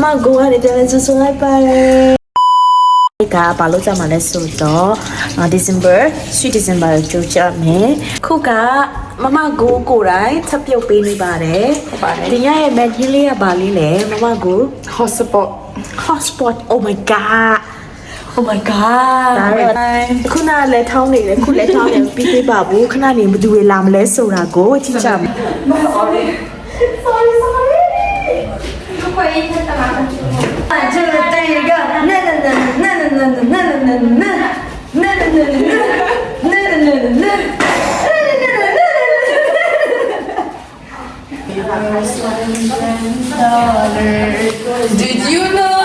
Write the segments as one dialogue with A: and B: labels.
A: မကိုကနေပြန်လဲဆိုလိုက်ပါတယ်ကဘာလို့ကြမှာလဲဆိုတော့December sweet December ကိုကြိုကြမယ်ခုကမမကိုကိုတိုင်းချက်ပြုတ်ပေးနေပါတယ်ဒီညရဲ့ menu လေးကဘာလေးလဲမမကို hotspot oh my god ဒါတော့ခုနလည်းထောင်းနေတယ်ခုလည်းထောင်းနေပြီးသေးပါဘူးခဏနေဘယ်သူတွေလာမလဲဆိုတာကိုကြည့်ကြမယ် sorry
B: 会一天干嘛？这个这个，Did you know?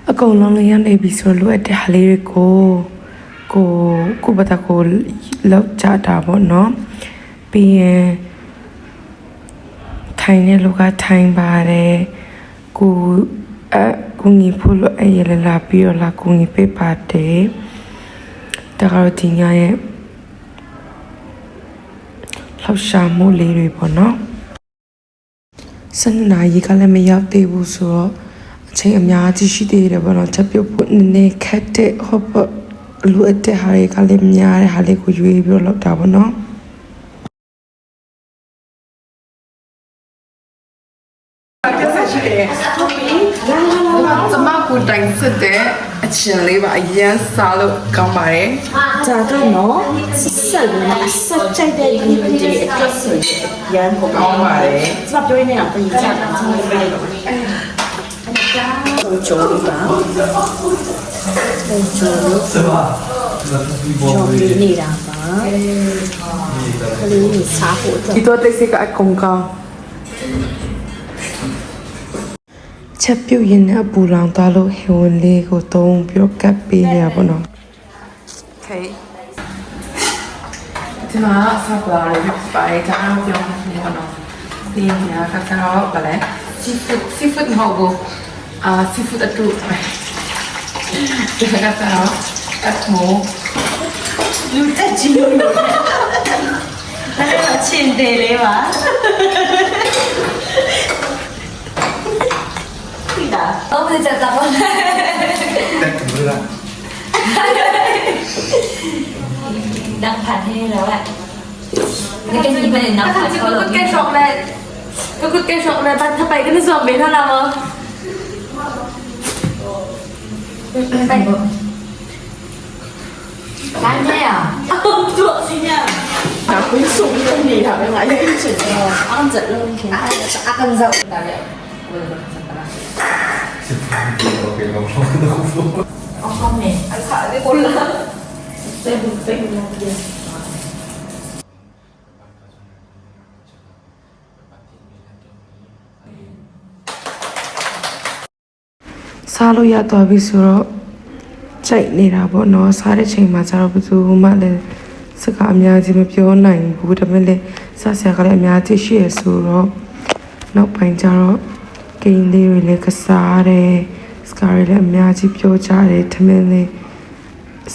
C: အကုန်လုံးလေးရနေပြီဆိုတော့လိုအပ်တဲ့ဟာလေးတွေကိုဘက်ကိုလောက်ကြတာပေါ့နော်ပြီးရင်ထိုင်တဲ့လူကထိုင်ပါတယ်ကိုငီဖို့လို့အဲ့ရလာပြီးတော့လာကိုငီပေးပါတယ်ဒါကတော့ဒီညရဲ့လောက်ရှာမှုလေးတွေပေါ့နော်12နာရီကလည်းမရောက်သေးဘူးဆိုတော့အချိန်အများကြီးရှိသေးတယ်ပေါ့နော်ချက်ပြုတ်ဖို့နည်းနည်းခက်တဲ့ဟုတ်ပေါ့လူအပ်တဲ့ဟာတွေကလည်းများတဲ့ဟာလေးကိုရွေးပြီးတော့လောက်တာပေါ့နော်
D: 怎么不单吃的？钱里吧，盐撒了干嘛嘞？
A: ဒါတော့နော်ဆက်လို့ဆက်ကြိုက်တဲ့လူတွေအတွက်ဆိုရင်ရန်ကုန်
D: 干嘛嘞？
A: စပ်ပြောနေတာပြင်ချတာကျွန်တော်ပြောတော့ကျော်လို့ပါကျော်လို့ကျော်ပြီးနေတာပါကလေးကိုစားဖို့အတွက်
D: 你多得是个公告。
C: ချက်ပြုတ်ရင်လည်းအပူလောင်သွားလို့ဟိဝင်လေးကိုသုံးပြီးတော့ကပ်ပေးနေရပါတော့
D: OK。ဒီမှာဆက်လာတယ်ပါရကြအောင်ပြောနေပါတော့ဒီညာကတော့ဗလဲ seafood မဟုတ်ဘူး seafood အတူပဲဒီကတော့အထမိုး
A: လူတက်ကြီးလို့ဒါတော့ချင်းတယ်လေးပါ
B: 我不是在找我。当盘黑了喂，你跟你们当盘黑了。
D: 跟上来，跟上来，他摆跟你说没他那么。
B: 干的呀？
A: 做新呀拿回送给你他们来一起按着扔钱
B: 阿根走。我后面，还差点过了。对不对？
C: စားလို့ရသွားပြီဆိုတော့ကြိုက်နေတာပေါ့နော်စားတဲ့ချိန်မှာကျတော့ဘယ်သူမှလည်းစကားအများကြီးမပြောနိုင်ဘူးဒါပေမဲ့လည်းစားစရာကလည်းအများကြီးရှိရဆိုတော့နောက်ပိုင်းကျတော့ဂိမ်းလေးတွေလည်းကစားတယ်စကားတွေလည်းအများကြီးပြောကြတယ်ထမင်းလေး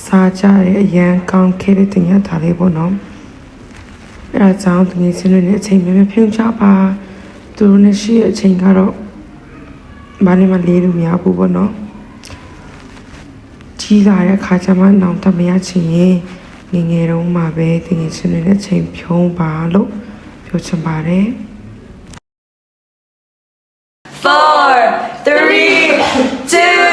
C: စားကြတယ်အရန်ကောင်းခဲ့တဲ့တင်ရတာလေးပေါ့နော်အဲဒါကြောင့်သူငယ်ချင်းတွေနဲ့အချိန်များများဖြုံးကြပါသူတို့နဲ့ရှိတဲ့အချိန်ကတော့ဘာနဲ့မှလေးလို့မရဘူးပေါ့နော်ကြီးလာတဲ့အခါကျမှနောင်တမရချင်ရင်ငယ်တုန်းမှာပဲတင်ငယ်ချင်းတွေနဲ့အချိန်ဖြုံးပါလို့ပြောချင်ပါတယ်
B: 4, 3, 2.